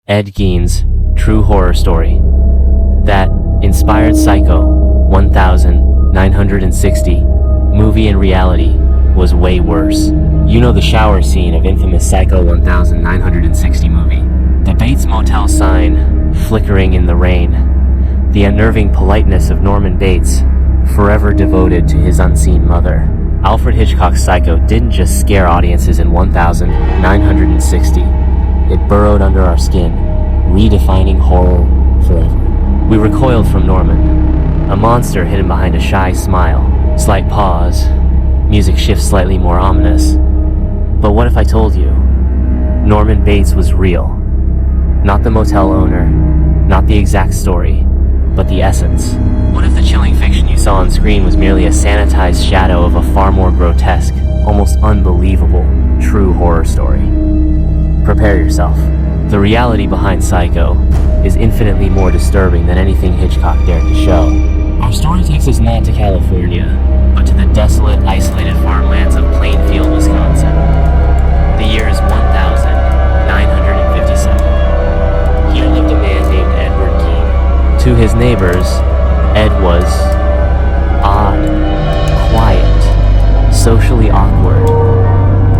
Ed Gein's true horror story that inspired Psycho 1960 movie. In reality was way worse. You know the shower scene of infamous Psycho 1960 movie. The Bates Motel sign flickering in the rain. The unnerving politeness of Norman Bates, forever devoted to his unseen mother. Alfred Hitchcock's Psycho didn't just scare audiences in 1960. It burrowed under our skin, redefining horror forever. We recoiled from Norman, a monster hidden behind a shy smile. Slight pause. Music shifts slightly more ominous. But what if I told you? Norman Bates was real. Not the motel owner, not the exact story, but the essence. What if the chilling fiction you saw on screen was merely a sanitized shadow of a far more grotesque, almost unbelievable, true horror story? Prepare yourself. The reality behind Psycho is infinitely more disturbing than anything Hitchcock dared to show. Our story takes us not to California, but to the desolate, isolated farmlands of Plainfield, Wisconsin. The year is 1957. Here lived a man named Ed Gein. To his neighbors, Ed was odd, quiet, socially awkward,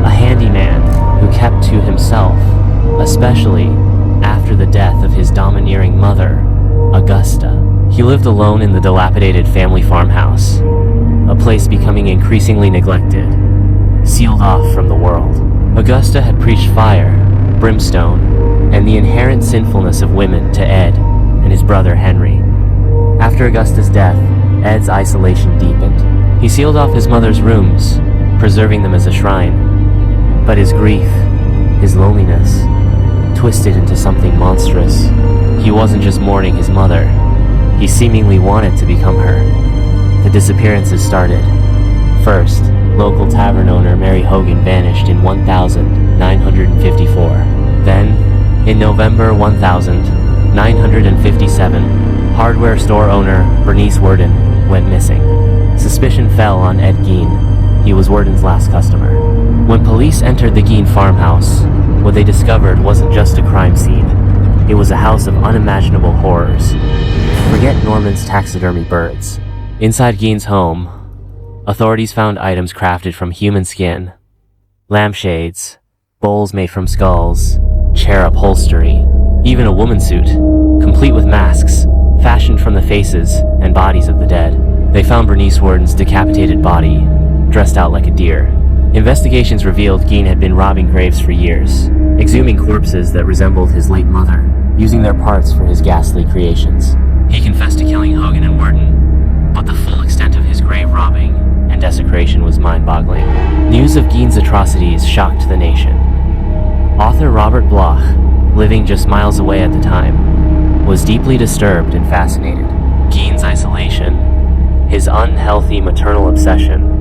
a handyman who kept to himself, especially after the death of his domineering mother, Augusta. He lived alone in the dilapidated family farmhouse, a place becoming increasingly neglected, sealed off from the world. Augusta had preached fire, brimstone, and the inherent sinfulness of women to Ed and his brother Henry. After Augusta's death, Ed's isolation deepened. He sealed off his mother's rooms, preserving them as a shrine. But his grief, his loneliness, twisted into something monstrous. He wasn't just mourning his mother, he seemingly wanted to become her. The disappearances started. First, local tavern owner Mary Hogan vanished in 1954. Then, in November 1957, hardware store owner Bernice Worden went missing. Suspicion fell on Ed Gein. He was Worden's last customer. When police entered the Gein farmhouse, what they discovered wasn't just a crime scene. It was a house of unimaginable horrors. Forget Norman's taxidermy birds. Inside Gein's home, authorities found items crafted from human skin, lampshades, bowls made from skulls, chair upholstery, even a woman's suit, complete with masks, fashioned from the faces and bodies of the dead. They found Bernice Worden's decapitated body, dressed out like a deer. Investigations revealed Gein had been robbing graves for years, exhuming corpses that resembled his late mother, using their parts for his ghastly creations. He confessed to killing Hogan and Worden, but the full extent of his grave robbing and desecration was mind-boggling. News of Gein's atrocities shocked the nation. Author Robert Bloch, living just miles away at the time, was deeply disturbed and fascinated. Gein's isolation, his unhealthy maternal obsession,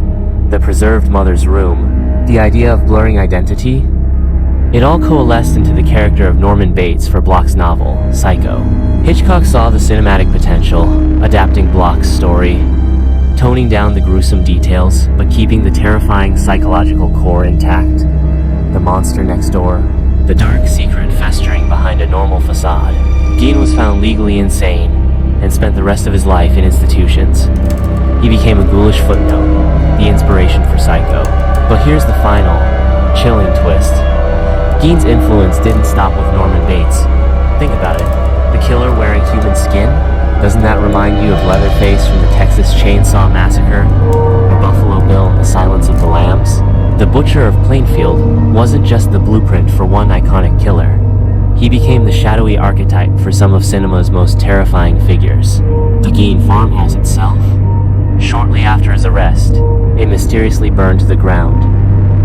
the preserved mother's room, the idea of blurring identity, it all coalesced into the character of Norman Bates for Bloch's novel, Psycho. Hitchcock saw the cinematic potential, adapting Bloch's story, toning down the gruesome details, but keeping the terrifying psychological core intact. The monster next door, the dark secret festering behind a normal facade. Gein was found legally insane and spent the rest of his life in institutions. He became a ghoulish footnote, the inspiration for Psycho. But here's the final, chilling twist. Gein's influence didn't stop with Norman Bates. Think about it. The killer wearing human skin? Doesn't that remind you of Leatherface from the Texas Chainsaw Massacre? Or Buffalo Bill in The Silence of the Lambs? The Butcher of Plainfield wasn't just the blueprint for one iconic killer. He became the shadowy archetype for some of cinema's most terrifying figures. The Gein farmhouse itself. Shortly after his arrest, it mysteriously burned to the ground,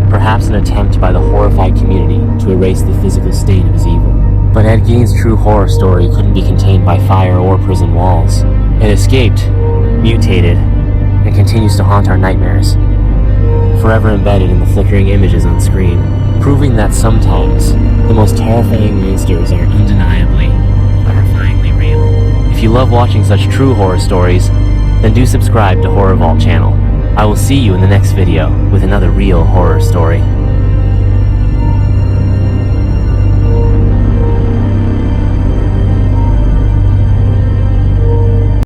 perhaps an attempt by the horrified community to erase the physical stain of his evil. But Ed Gein's true horror story couldn't be contained by fire or prison walls. It escaped, mutated, and continues to haunt our nightmares, forever embedded in the flickering images on screen, proving that sometimes the most terrifying monsters are undeniably, horrifyingly real. If you love watching such true horror stories, then do subscribe to Horror Vault channel. I will see you in the next video with another real horror story.